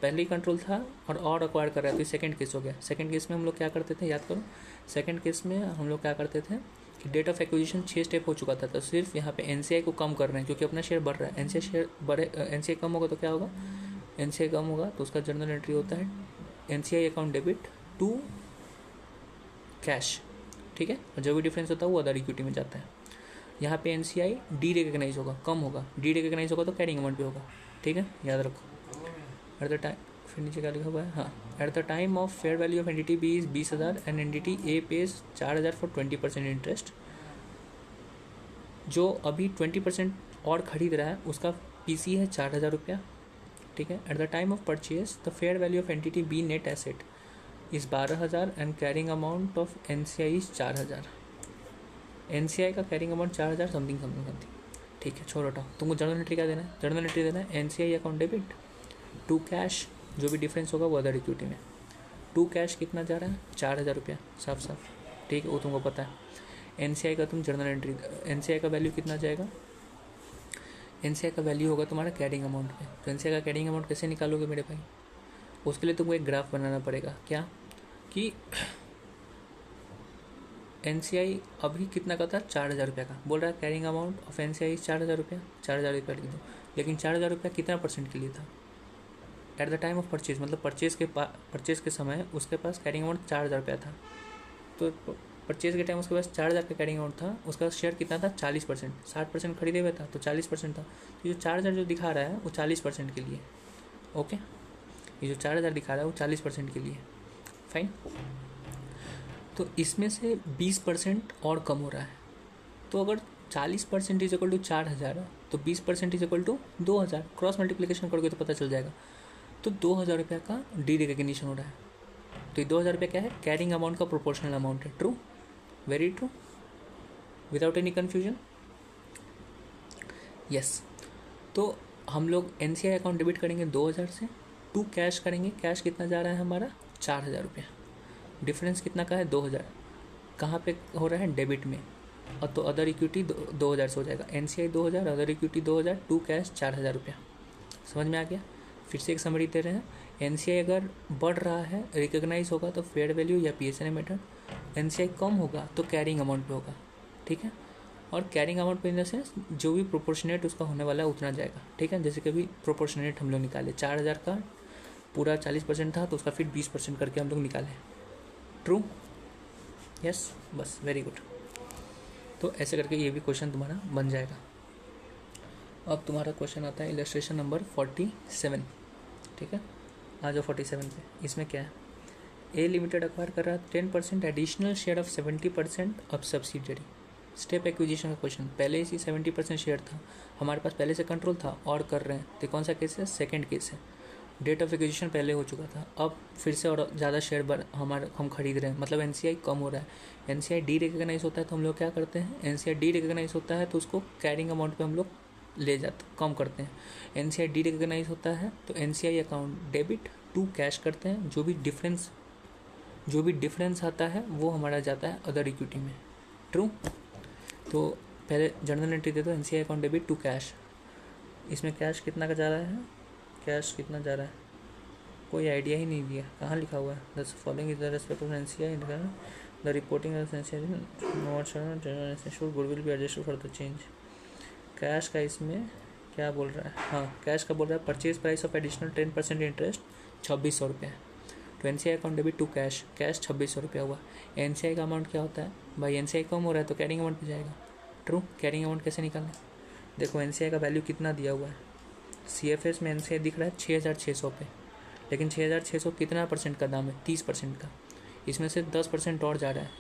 पहले ही कंट्रोल था और अक्वायर कर रहा है, तो सेकंड केस हो गया. सेकंड केस में हम लोग क्या करते थे, याद करो. सेकंड केस में हम लोग क्या करते थे कि डेट ऑफ एक्विजिशन 6 स्टेप हो चुका था, तो सिर्फ यहाँ पे एनसीआई को कम कर रहे हैं क्योंकि अपना शेयर बढ़ रहा है. एनसीआई कम होगा तो क्या होगा, एनसीआई कम होगा तो उसका जर्नल एंट्री होता है NCI account debit to cash. ठीक है, और जो भी डिफरेंस होता है वो अदर इक्विटी में जाता है. यहाँ पे एनसीआई डी रिकग्नाइज होगा, कम होगा. डी रिकग्नाइज होगा तो कैरिंग अमाउंट पे होगा. ठीक है, याद रखो. एट द टाइम, फिर नीचे क्या लिखा हुआ है, हाँ, at the time of fair value of entity B is 20,000 and entity A pays 4,000 for 20% interest. जो अभी 20% और खरीद रहा है उसका पीसी है 4,000 रुपया. ठीक है, at the time of purchase the fair value of entity B net asset is 12,000 and carrying amount of NCI is 4,000. NCI का कैरिंग अमाउंट 4,000 समथिंग. ठीक है, छोड़ हटाओ. तुमको जर्नल एंट्री क्या देना है? जर्नल एंट्री देना है NCI account debit to cash, जो भी डिफरेंस होगा वो अदर इक्विटी में. टू कैश कितना जा रहा है? 4,000 रुपया, साफ साफ. ठीक है, वो तुमको पता है. एनसीआई का तुम जर्नल एंट्री, एनसीआई का वैल्यू कितना जाएगा? एनसीआई का वैल्यू होगा तुम्हारा कैरिंग अमाउंट पे. तो एनसीआई का कैरिंग अमाउंट कैसे निकालोगे मेरे भाई? उसके लिए तुमको एक ग्राफ बनाना पड़ेगा. क्या कि एनसीआई अभी कितना का था? 4,000 रुपया का. बोल रहा है कैरिंग अमाउंट ऑफ एनसीआई 4,000 रुपया. 4,000 रुपया लिख दो. लेकिन 4,000 रुपया कितना परसेंट के लिए था? Eight the time of purchase, मतलब परचेज के समय उसके पास कैरिंग अमाउंट 4,000 रुपया था. तो परचेज के टाइम उसके पास 4,000 का कैरिंग अमाउंट था. उसका शेयर कितना था? 40%. 60% खरीदे हुए था तो 40% था. तो जो 4,000 जो दिखा रहा है वो 40% के लिए. ओके, ये जो 4,000 दिखा रहा है वो 40% के लिए. फाइन. तो इसमें से 20% और कम हो रहा है. तो अगर 40% इज इक्वल टू 4,000 है तो 20% is equal to 2,000. Cross multiplication करोगे तो पता चल जाएगा. तो 2,000 रुपया का डी रिकग्निशन हो रहा है. तो ये 2,000 रुपया क्या है? कैरिंग अमाउंट का प्रोपोर्शनल अमाउंट है. True, very true, without any confusion. Yes. तो हम लोग एनसीआई अकाउंट डेबिट करेंगे 2,000 से, टू कैश करेंगे. कैश कितना जा रहा है हमारा? 4,000 रुपया. डिफरेंस कितना का है? 2,000. कहाँ पे हो रहा है? डेबिट में. और तो अदर इक्विटी 2,000 से हो जाएगा. NCI 2,000, other equity 2,000, to cash 4,000 रुपया. समझ में आ गया? फिर से एक समरी दे रहे हैं. एनसीआई अगर बढ़ रहा है, रिकॉग्नाइज होगा तो फेयर वैल्यू या पीएसएनए मेथड. एनसीआई कम होगा तो कैरिंग अमाउंट पे होगा. ठीक है, और कैरिंग अमाउंट पे इन द सेंस जो भी प्रोपोर्शनेट उसका होने वाला है उतना जाएगा. ठीक है, जैसे कभी प्रोपोर्शनेट हम लोग निकाले, 4,000 का पूरा 40% था तो उसका फिर 20% करके हम लोग निकाले. ट्रू, यस, बस, वेरी गुड. तो ऐसे करके ये भी क्वेश्चन तुम्हारा बन जाएगा. अब तुम्हारा क्वेश्चन आता है इलस्ट्रेशन नंबर 47. ठीक है, आ जाओ 47 पे. इसमें क्या है? ए लिमिटेड अक्वायर कर रहा है 10% additional share of 70% of subsidiary. Step acquisition का क्वेश्चन. पहले ही 70% शेयर था, हमारे पास पहले से कंट्रोल था और कर रहे हैं. तो कौन सा केस है? सेकंड केस है. डेट ऑफ एक्विजिशन पहले हो चुका था, अब फिर से और ज़्यादा शेयर हम खरीद रहे हैं, मतलब एनसीआई कम हो रहा है. एनसीआई डी रिकग्नाइज होता है तो हम लोग क्या करते हैं? एनसीआई डी रिकग्नाइज होता है तो उसको कैरिंग अमाउंट पे हम लोग ले जाते, कम करते हैं. एनसीआई डी रिकग्नाइज होता है तो NCI account debit to cash करते हैं. जो भी डिफरेंस आता है वो हमारा जाता है अदर इक्विटी में. ट्रू. तो पहले जर्नल एंट्री दे दो. NCI account debit to cash. इसमें कैश कितना का जा रहा है? कैश कितना जा रहा है? कोई आइडिया ही नहीं दिया. कहाँ लिखा हुआ है? The following is the respect of NCI the reporting of NCI not should goodwill be adjusted for the change. Cash का इसमें क्या बोल रहा है? हाँ, कैश का बोल रहा है purchase price of additional 10% interest 2,600 रुपया. तो NCI account debit to cash 2,600 रुपया हुआ. एनसीआई का अमाउंट क्या होता है भाई? एनसीआई कम हो रहा है तो कैरिंग अमाउंट पे जाएगा. ट्रू. कैरिंग अमाउंट कैसे निकालना? देखो एनसीआई का वैल्यू कितना दिया हुआ है. सीएफएस में एनसीआई दिख रहा है 6,600 पे, लेकिन 6,600 कितना परसेंट का दाम है? 30% का. इसमें से 10% और जा रहा है.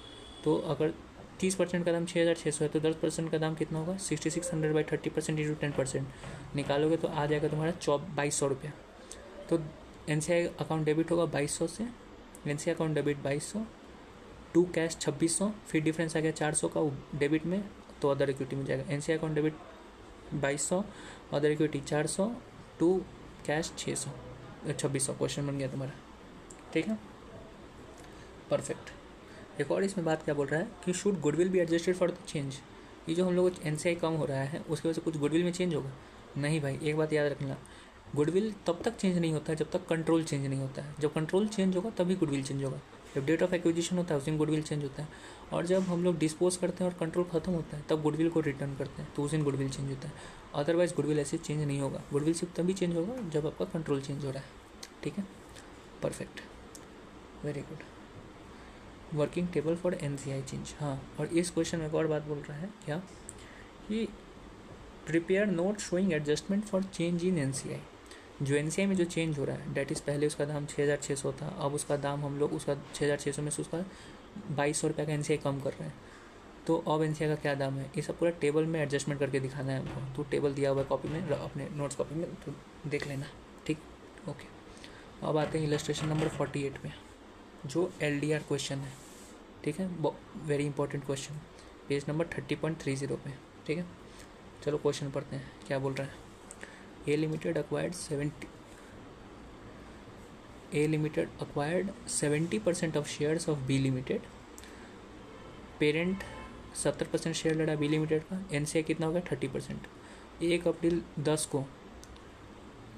तो अगर 30% का दाम 6,600 है तो 10% का दाम कितना होगा? 6,600 बाई 30% इंटू 10% निकालोगे तो आ जाएगा तुम्हारा 2,200 रुपया. तो एनसीआई अकाउंट डेबिट होगा 2,200 से. NCI account debit 2,200, to cash 2,600, फिर डिफरेंस आ गया 400 का डेबिट में, तो अदर इक्विटी में जाएगा। NCI account debit 2200, other equity 400, to cash 600, 2600 question बन गया तुम्हारा। ठीक है, परफेक्ट। एक और इसमें बात क्या बोल रहा है कि should goodwill be adjusted for the change. ये जो हम लोग एनसीआई कम हो रहा है उसकी वजह से कुछ गुडविल में चेंज होगा? नहीं भाई, एक बात याद रखना, गुडविल तब तक चेंज नहीं होता है जब तक कंट्रोल चेंज नहीं होता है। जब कंट्रोल चेंज होगा तभी गुडविल चेंज होगा। जब डेट ऑफ एक्विजिशन होता है उस दिन गुडविल चेंज होता है, और जब हम लोग डिस्पोज करते हैं और कंट्रोल खत्म होता है तब गुडविल को रिटर्न करते हैं, तो उस दिन गुडविल चेंज होता है। अदरवाइज गुडविल ऐसे चेंज नहीं होगा। गुडविल सिर्फ तभी चेंज होगा जब आपका कंट्रोल चेंज हो रहा है। ठीक है, perfect, very good. Working table for NCI change. हाँ, और इस क्वेश्चन में एक और बात बोल रहा है क्या कि prepare note showing adjustment for change in NCI. जो एनसीआई में जो चेंज हो रहा है डेट इज़ पहले उसका दाम 6600 था, अब उसका दाम हम लोग उसका 6600 में से उसका 2200 रुपये का एनसीआई कम कर रहे हैं। तो अब एनसीआई का क्या दाम है, ये सब पूरा टेबल में एडजस्टमेंट करके दिखाना है हमको। तो टेबल दिया हुआ है कॉपी में, अपने नोट्स कॉपी में, तो देख लेना। ठीक, ओके। अब आते हैं इलस्ट्रेशन नंबर 48 में, जो LDR क्वेश्चन है। ठीक है, very important question, page number 30.30 पे। ठीक है, चलो क्वेश्चन पढ़ते हैं क्या बोल रहा है। A Limited acquired 70% of shares of B Limited। Parent 70% share लड़ा B Limited का। एनसीआई कितना होगा? 30%। 1 अप्रैल 10 को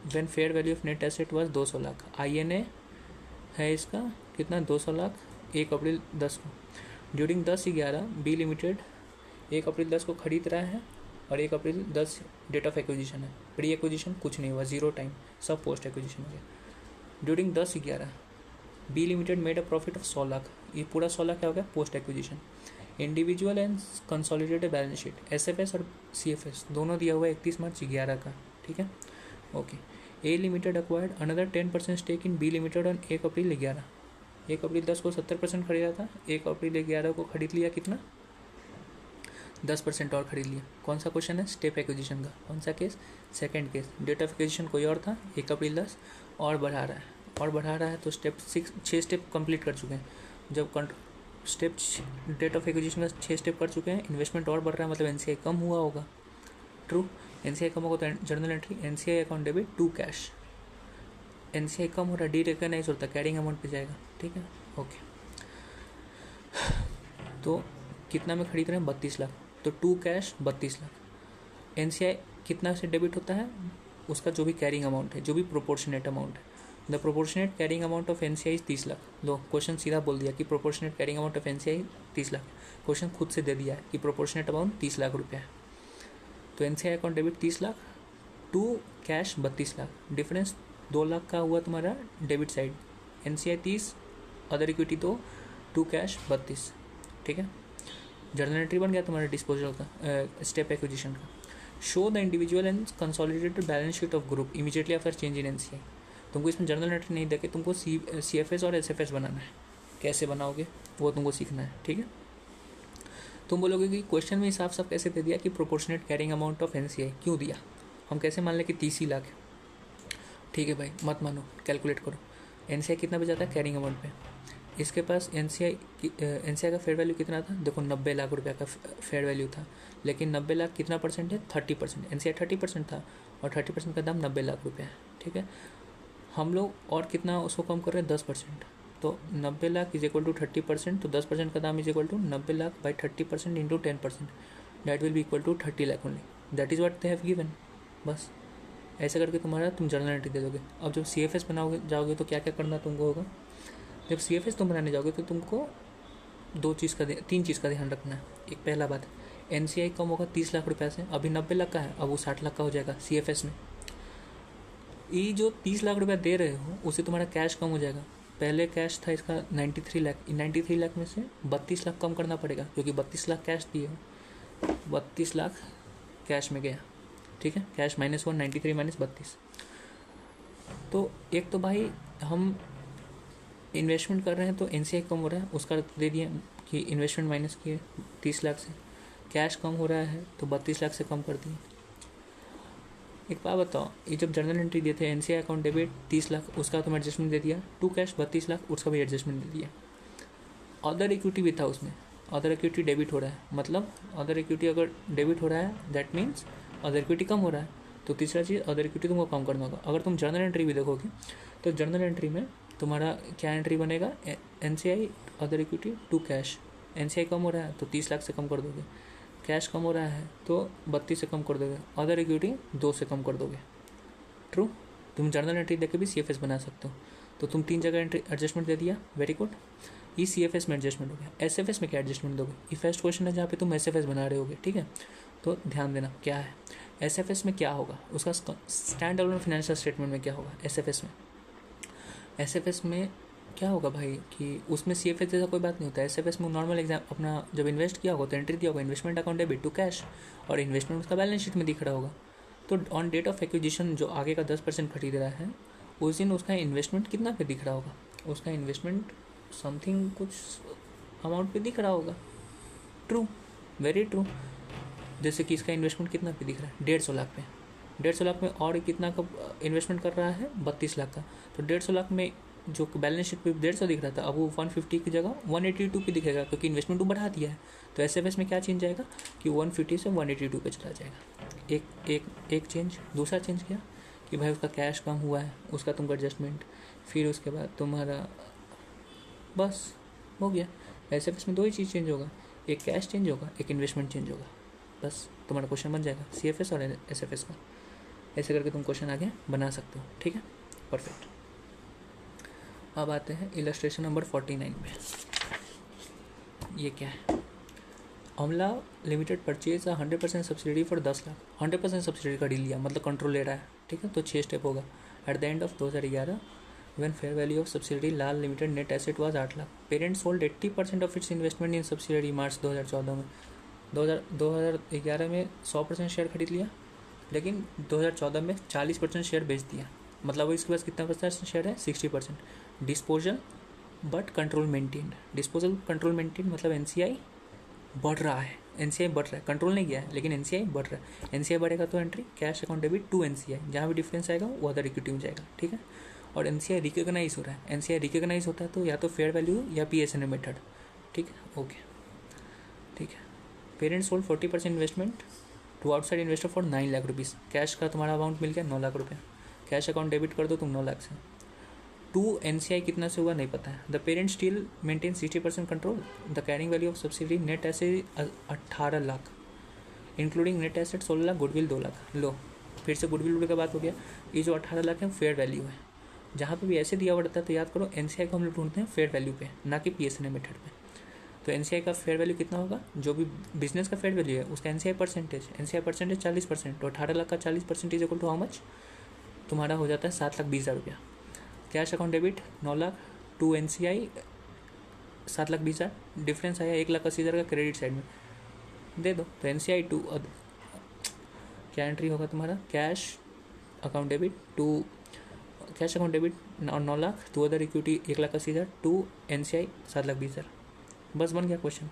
when fair value of net asset was 200 lakh. INA है इसका कितना? 200 लाख 1 अप्रैल 10 को। ड्यूरिंग 10/11 B Limited 1 अप्रैल 10 को खरीद रहा है और 1 अप्रैल 10 डेट ऑफ एक्विजिशन है। प्री एक्विजिशन कुछ नहीं हुआ, 0 टाइम, सब पोस्ट एक्विजिशन हो गया। During 10/11 B Limited made a profit of 100 lakh. ये पूरा 100 लाख क्या हो गया? Post acquisition. Individual and consolidated balance sheet, SFS और CFS दोनों दिया हुआ है 31 मार्च 11 का। ठीक है, ओके। A Limited acquired another 10% stake in B Limited on 1 April 11। 1 April 10 को 70% खरीदा था, 1 अप्रैल 11 को खरीद लिया कितना? 10% और खरीद लिया। कौन सा क्वेश्चन है? स्टेप एक्विजिशन का। कौन सा case? Second case. Date of acquisition कोई और था, 1 अप्रैल 10, और बढ़ा रहा है तो स्टेप 6 स्टेप कंप्लीट कर चुके हैं। जब स्टेप डेट ऑफ एक्विजिशन का 6 स्टेप कर चुके हैं, इन्वेस्टमेंट और बढ़ रहा है, मतलब एनसीआई कम हुआ होगा। ट्रू, एनसीआई कम होगा तो journal entry NCI account debit to cash. NCI कम हो रहा है, डी रिकॉग्नाइज होता है, कैरिंग अमाउंट पे जाएगा। ठीक है, ओके। तो कितना में खरीद रहे हैं? 32 लाख, तो टू कैश 32 लाख। एनसीआई कितना से डेबिट होता है? उसका जो भी कैरिंग अमाउंट है, जो भी प्रोपोर्शनेट अमाउंट है। The proportionate carrying amount of NCI 30 lakh. Low, question सीधा बोल दिया कि proportionate carrying amount of NCI 30 lakh. Question खुद से दे दिया है कि प्रोपोर्शनेट अमाउंट 30 लाख रुपया है। तो NCI account debit 30 lakh, to cash 32 lakh. Difference 2 lakh का हुआ तुम्हारा debit side. NCI 30, other equity 2, to cash 32। ठीक है, जर्नल एंट्री बन गया तुम्हारा डिस्पोजल का, स्टेप एक्विजिशन का। Show the individual and consolidated balance sheet of group immediately after change in NCI. तुमको इसमें जर्नल एंट्री नहीं देके तुमको CFS और SFS बनाना है। कैसे बनाओगे वो तुमको सीखना है। ठीक है, तुम बोलोगे कि क्वेश्चन में साफ साफ कैसे दे दिया कि proportionate carrying amount of NCI, क्यों दिया? हम कैसे मान लें कि 30 ही लाख है? ठीक है भाई, मत मानो, कैलकुलेट करो। एनसीआई कितना पे जाता है कैरिंग अमाउंट पे? इसके पास एनसीआई का फेयर वैल्यू कितना था? देखो 90 लाख रुपया का फेयर वैल्यू था, लेकिन 90 लाख कितना परसेंट है? 30%। एनसीआई 30% था और 30% का दाम 90 लाख रुपया है। ठीक है, हम लोग और कितना उसको कम कर रहे हैं? 10%। तो 90 लाख इज इक्वल टू 30%, तो 10% का दाम is equal to 90 lakh by 30% into 10%, that will be equal to 30 lakh only. That is what they have given. बस ऐसा करके तुम जर्नल एंट्री दे दोगे। अब जब CFS बनाओगे जाओगे तो क्या क्या करना तुमको होगा? जब CFS तुम बनाने जाओगे तो तुमको 3 चीज़ का ध्यान रखना है। एक पहला बात, एनसीआई कम होगा 30 लाख रुपये से, अभी 90 लाख का है, अब वो 60 लाख का हो जाएगा CFS में। ये जो 30 लाख रुपया दे रहे हो उससे तुम्हारा कैश कम हो जाएगा। पहले कैश था इसका 93 लाख, 93 लाख में से 32 लाख कम करना पड़ेगा, क्योंकि 32 लाख कैश दिए हो, 32 लाख कैश में गया। ठीक है, कैश -1, 93 - 32। तो एक तो भाई हम इन्वेस्टमेंट कर रहे हैं तो एनसीआई कम हो रहा है, उसका दे दिए कि इन्वेस्टमेंट माइनस किए 30 लाख से। कैश कम हो रहा है तो 32 लाख से कम कर दिए। एक बात बताओ, ये जब जर्नल एंट्री दिए थे एनसीआई अकाउंट डेबिट 30 लाख, उसका तुम एडजस्टमेंट दे दिया। टू कैश 32 लाख, उसका भी एडजस्टमेंट दे दिया। अदर इक्विटी भी था उसमें, अदर इक्विटी डेबिट हो रहा है, मतलब अदर इक्विटी अगर डेबिट हो रहा है दैट मीन्स अदर इक्विटी कम हो रहा है। तो तीसरा चीज़ अदर इक्विटी तुमको कम करना होगा। अगर तुम जर्नल एंट्री भी देखोगे तो जर्नल एंट्री में तुम्हारा क्या एंट्री बनेगा, NCI other equity to cash. NCI कम हो रहा है तो 30 लाख से कम कर दोगे, कैश कम हो रहा है तो 32 से कम कर दोगे, अदर इक्विटी 2 से कम कर दोगे। ट्रू। तुम जर्नल एंट्री देके भी CFS बना सकते हो। तो तुम 3 जगह एंट्री एडजस्टमेंट दे दिया, वेरी गुड। ये CFS में एडजस्टमेंट हो गया। SFS में क्या एडजस्टमेंट दोगे, ये फर्स्ट क्वेश्चन है जहाँ पे तुम SFS बना रहे होगे, ठीक है। तो ध्यान देना क्या है SFS में क्या होगा, उसका स्टैंड अलोन फाइनेंशियल स्टेटमेंट में क्या होगा। SFS में क्या होगा भाई कि उसमें CFS जैसा कोई बात नहीं होता है। SFS में नॉर्मल एग्जाम अपना जब इन्वेस्ट किया होगा तो एंट्री दिया होगा investment account debit to cash, और इन्वेस्टमेंट उसका बैलेंस शीट में दिख रहा होगा। तो ऑन डेट ऑफ एक्विजिशन जो आगे का 10% खरीद रहा है उस दिन उसका इन्वेस्टमेंट कितना पे दिख रहा होगा, उसका इन्वेस्टमेंट समथिंग कुछ अमाउंट पे दिख रहा होगा। True, very true. जैसे कि इसका इन्वेस्टमेंट कितना पे दिख रहा है, 150 लाख पे। 150 लाख में और कितना का इन्वेस्टमेंट कर रहा है, 32 लाख का। तो 150 लाख में जो बैलेंस शीट पे 150 दिख रहा था अब वो 150 की जगह 182 पे दिखेगा, क्योंकि इन्वेस्टमेंट तो बढ़ा दिया है। तो SFS में क्या चेंज आएगा कि 150 से 182 पे चला जाएगा। एक चेंज। दूसरा चेंज क्या कि भाई उसका कैश कम हुआ है, उसका तुमको एडजस्टमेंट, फिर उसके बाद तुम्हारा बस हो गया। SFS में 2 ही चीज़ चेंज होगा, एक कैश चेंज होगा, एक इन्वेस्टमेंट चेंज होगा, बस तुम्हारा क्वेश्चन बन जाएगा CFS और SFS का। ऐसे करके तुम क्वेश्चन आगे बना सकते हो, ठीक है, परफेक्ट। अब आते हैं इलस्ट्रेशन नंबर 49 पे। ये क्या है, अमला limited purchase 100% subsidy for 10 lakh. 100% subsidy का डील लिया, मतलब कंट्रोल ले रहा है, ठीक है। तो 6 स्टेप होगा। At the end of 2011 when fair value of subsidiary Lal limited net asset was 8 lakh. Parent sold 80% of its investment in subsidiary March 2014 में। 2011 में 100% शेयर खरीद लिया, लेकिन 2014 में 40% शेयर बेच दिया, मतलब इसके पास कितना परसेंट शेयर है, 60%। Disposal but control maintained. Disposal control maintain मतलब NCI बढ़ रहा है, NCI बढ़ रहा है, कंट्रोल नहीं किया है लेकिन NCI बढ़ रहा है। NCI बढ़ेगा तो entry cash account debit to NCI, जहाँ भी डिफरेंस आएगा वो अदर इक्विटी में जाएगा, ठीक है। और NCI रिकॉग्नाइज हो रहा है। NCI रिकॉग्नाइज होता है तो या तो फेयर वैल्यू या PSNA मेथड, ठीक है, ओके, ठीक है। Parent sold 40% investment to outside investor for 9 lakh rupees. Cash का तुम्हारा अमाउंट मिल गया 9 लाख रुपये, कैश अकाउंट डेबिट कर दो तुम 9 लाख से। टू NCI कितना से हुआ नहीं पता है। The parent still maintain 60% control. The carrying value of subsidy net asset 18 lakh, including net asset 16 lakh, goodwill 2 lakh. लो फिर से गुडविल का बात हो गया। ये जो 18 लाख है फेयर वैल्यू है, जहाँ पे भी ऐसे दिया हुआ रहता है तो याद करो NCI को हम लोग ढूंढते हैं फेयर वैल्यू पे, ना कि PSNA मेथड पे। तो NCI का फेयर वैल्यू कितना होगा, जो भी बिजनेस का फेयर वैल्यू है उसका NCI परसेंटेज 40%। तो 18 लाख का 40% is equal to how much, तुम्हारा हो जाता है 7,20,000 रुपया। Cash account debit 9 lakh to NCI 7,20,000, difference आया 1,80,000 का क्रेडिट साइड में दे दो। तो NCI टू क्या एंट्री होगा तुम्हारा, cash account debit to cash account debit 9 lakh to other equity 1,80,000 to NCI 7,20,000। बस बन गया क्वेश्चन।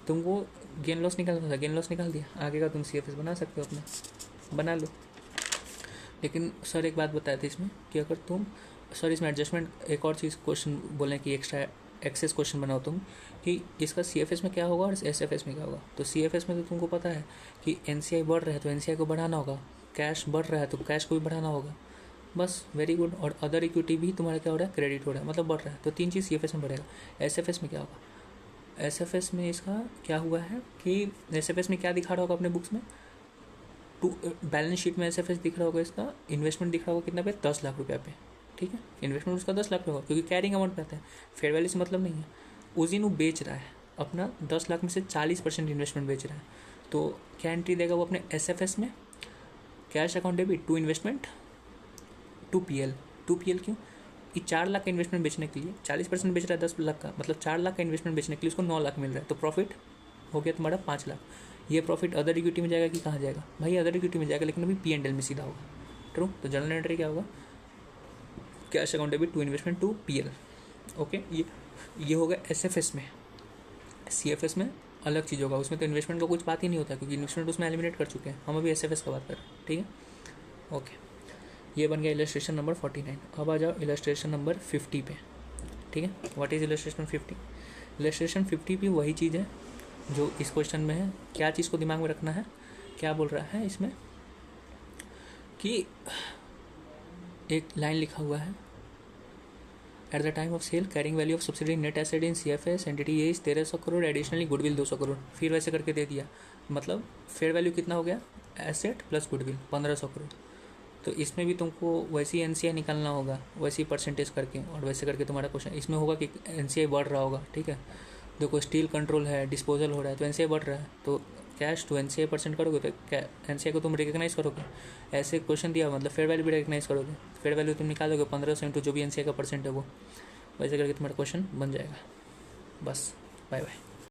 तुमको गेन लॉस निकालना था, गेन लॉस निकाल दिया, आगे का तुम CFS बना सकते हो, अपना बना लो। लेकिन सर एक बात बताए थे इसमें कि अगर तुम सर इसमें एडजस्टमेंट एक और चीज़ क्वेश्चन बोलें कि एक्स्ट्रा एक्सेस क्वेश्चन बनाओ तुम कि इसका CFS में क्या होगा और SFS में क्या होगा। तो CFS में तो तुमको पता है कि NCI बढ़ रहा है तो NCI को बढ़ाना होगा, कैश बढ़ रहा है तो कैश को भी बढ़ाना होगा, बस वेरी गुड। और अदर इक्विटी भी तुम्हारा क्या हो रहा है, क्रेडिट हो रहा है, मतलब बढ़ रहा है। तो 3 चीज़ CFS में बढ़ेगा। SFS में क्या होगा, SFS में इसका क्या हुआ है कि SFS में क्या दिखा रहा होगा अपने बुक्स में, टू बैलेंस शीट में SFS दिख रहा होगा, इसका इन्वेस्टमेंट दिख रहा होगा कितना पे, 10 लाख रुपये पे, ठीक है। इन्वेस्टमेंट उसका 10 लाख पे होगा क्योंकि कैरिंग अमाउंट पे आता है, फेयर वैल्यू से मतलब नहीं है। उस दिन वो बेच रहा है अपना 10 लाख में से 40% इन्वेस्टमेंट बेच रहा है, तो क्या एंट्री देगा वो अपने SFS में, cash account debit to investment to PL। क्यों, ये 4 लाख का इन्वेस्टमेंट बेचने के लिए 40% बेच रहा है 10 लाख का, मतलब 4 लाख का इन्वेस्टमेंट बेचने के लिए उसको 9 लाख मिल रहा है, तो प्रॉफिट हो गया तुम्हारा 5 लाख। ये प्रॉफिट अदर इक्विटी में जाएगा कि कहाँ जाएगा, भाई अदर इक्विटी में जाएगा, लेकिन अभी P&L में सीधा होगा। ट्रू। तो जनरल एंट्री क्या होगा, cash account debit to investment to PL, okay. ये होगा SFS में। CFS में अलग चीज़ होगा, उसमें तो इन्वेस्टमेंट का कुछ बात ही नहीं होता क्योंकि इन्वेस्टमेंट उसमें एलिमिनेट कर चुके हैं, हम अभी SFS का बात कर रहे हैं, ठीक है, ओके। ये बन गया इलस्ट्रेशन नंबर 49। अब आ जाओ इलस्ट्रेशन नंबर 50 पे, ठीक है। व्हाट इज इलस्ट्रेशन 50, इलस्ट्रेशन 50 भी वही चीज़ है जो इस क्वेश्चन में है। क्या चीज़ को दिमाग में रखना है, क्या बोल रहा है इसमें कि एक लाइन लिखा हुआ है, at the time of sale carrying value of subsidy net asset in CFS entity A is 1300 crore, additionally goodwill 200 crore. फिर वैसे करके दे दिया, मतलब फेयर वैल्यू कितना हो गया, एसेट प्लस गुडविल 1500 करोड़। तो इसमें भी तुमको वैसी NCI निकालना होगा, वैसी परसेंटेज करके, और वैसे करके तुम्हारा क्वेश्चन इसमें होगा कि NCI बढ़ रहा होगा। ठीक है, देखो स्टील कंट्रोल है, डिस्पोजल हो रहा है, तो NCI बढ़ रहा है, तो कैश टू NCI परसेंट करोगे तो क्या NCI को तुम रिकग्नाइज करोगे। ऐसे क्वेश्चन दिया मतलब फेयर वैल्यू भी रिकग्नाइज करोगे, फेयर वैल्यू तुम निकालोगे 1500 इंटू जो भी NCI का परसेंट है वो, वैसे करके तुम्हारा क्वेश्चन बन जाएगा। बस, बाय बाय।